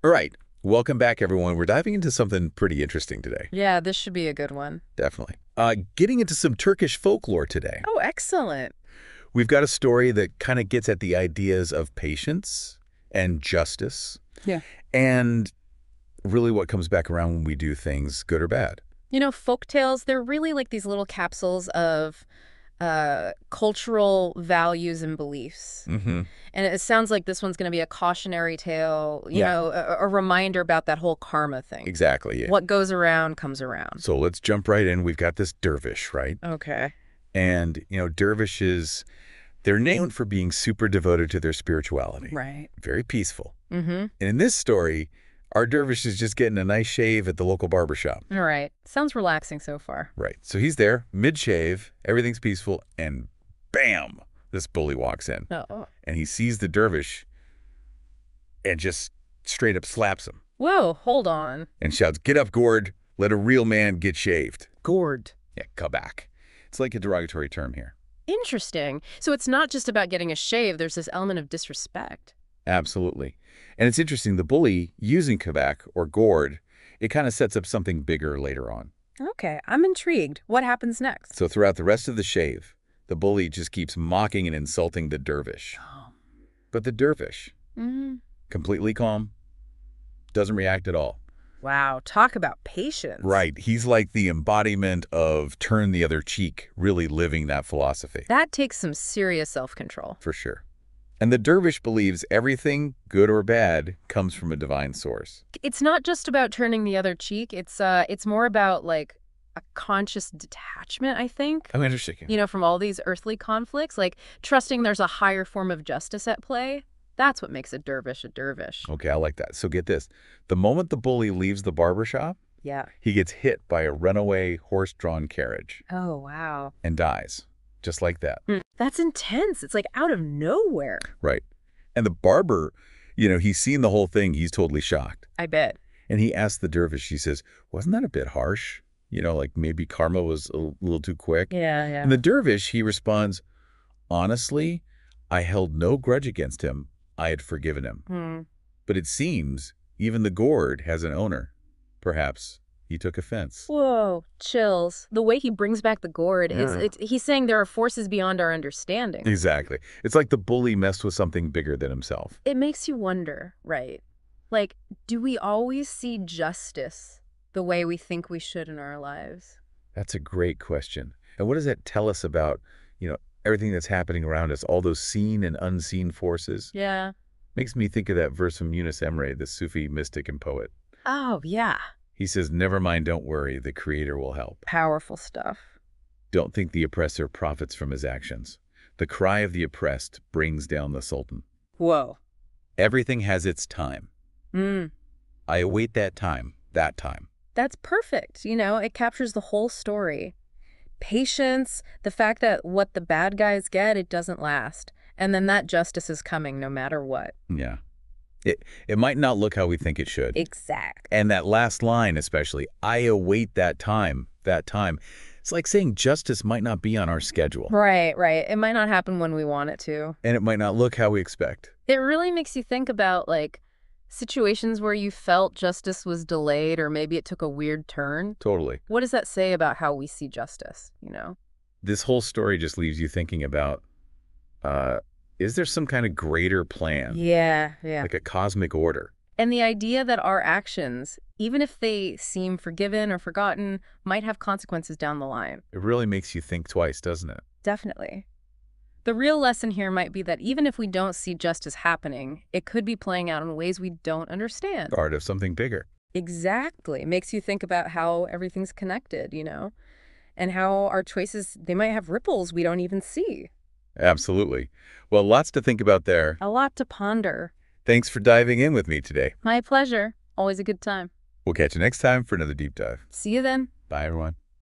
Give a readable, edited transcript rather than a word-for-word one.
All right. Welcome back, everyone. We're diving into something pretty interesting today. Yeah, this should be a good one. Definitely. Getting into some Turkish folklore today. Oh, excellent. We've got a story that kind of gets at the ideas of patience and justice Yeah. and really what comes back around when we do things, good or bad. Folk tales, they're really like these little capsules of cultural values and beliefs. Mm-hmm. And it sounds like this one's going to be a cautionary tale, Yeah. a reminder about that whole karma thing. Exactly, yeah. What goes around comes around. So let's jump right in. We've got this dervish, right? Okay. And, dervishes, they're known for being super devoted to their spirituality. Right. Very peaceful. Mm-hmm. And in this story, our dervish is just getting a nice shave at the local barber shop. All right. Sounds relaxing so far. Right. So he's there, mid-shave, everything's peaceful, and bam, this bully walks in. Oh. And he sees the dervish and just straight up slaps him Whoa, hold on. and shouts, "Get up, Gord. Let a real man get shaved." Gourd. Yeah, kabak. It's like a derogatory term here. Interesting. So it's not just about getting a shave. There's this element of disrespect. Absolutely. And it's interesting, the bully using kabak or gourd, it kind of sets up something bigger later on. Okay, I'm intrigued. What happens next? So throughout the rest of the shave, the bully just keeps mocking and insulting the dervish. But the dervish, completely calm, doesn't react at all. Wow, talk about patience. Right. He's like the embodiment of turn the other cheek, really living that philosophy. That takes some serious self-control. For sure. And the dervish believes everything, good or bad, comes from a divine source. It's not just about turning the other cheek. It's more about like a conscious detachment, I think. I'm interested. From all these earthly conflicts, like trusting there's a higher form of justice at play. That's what makes a dervish a dervish. Okay, I like that. So get this. The moment the bully leaves the barber shop, Yeah. he gets hit by a runaway horse-drawn carriage Oh, wow. and dies. Just like that. That's intense. It's like out of nowhere. Right. And the barber, he's seen the whole thing. He's totally shocked. I bet. And he asks the dervish, he says, "Wasn't that a bit harsh? Like maybe karma was a little too quick." Yeah, yeah. And the dervish, he responds, "Honestly, I held no grudge against him. I had forgiven him. But it seems even the gourd has an owner. Perhaps he took offense." Whoa, chills. The way he brings back the gourd, he's saying there are forces beyond our understanding. Exactly. It's like the bully messed with something bigger than himself. It makes you wonder, right? Like, do we always see justice the way we think we should in our lives? That's a great question. And what does that tell us about, everything that's happening around us, all those seen and unseen forces? Yeah. Makes me think of that verse from Yunus Emre, the Sufi mystic and poet. Oh, yeah. He says, "Never mind, don't worry, the Creator will help. Powerful stuff. Don't think the oppressor profits from his actions. The cry of the oppressed brings down the Sultan. Whoa. Everything has its time. I await that time, that time." That's perfect. It captures the whole story. Patience, the fact that what the bad guys get, it doesn't last. And then that justice is coming no matter what. Yeah. It might not look how we think it should. Exact. And that last line especially, "I await that time, that time." It's like saying justice might not be on our schedule. Right, right. It might not happen when we want it to. And it might not look how we expect. It really makes you think about, like, situations where you felt justice was delayed or maybe it took a weird turn. Totally. What does that say about how we see justice, This whole story just leaves you thinking about, is there some kind of greater plan? Yeah, yeah. Like a cosmic order? And the idea that our actions, even if they seem forgiven or forgotten, might have consequences down the line. It really makes you think twice, doesn't it? Definitely. The real lesson here might be that even if we don't see justice happening, it could be playing out in ways we don't understand. Part of something bigger. Exactly. It makes you think about how everything's connected, and how our choices, they might have ripples we don't even see. Absolutely. Well, lots to think about there. A lot to ponder. Thanks for diving in with me today. My pleasure. Always a good time. We'll catch you next time for another deep dive. See you then. Bye, everyone.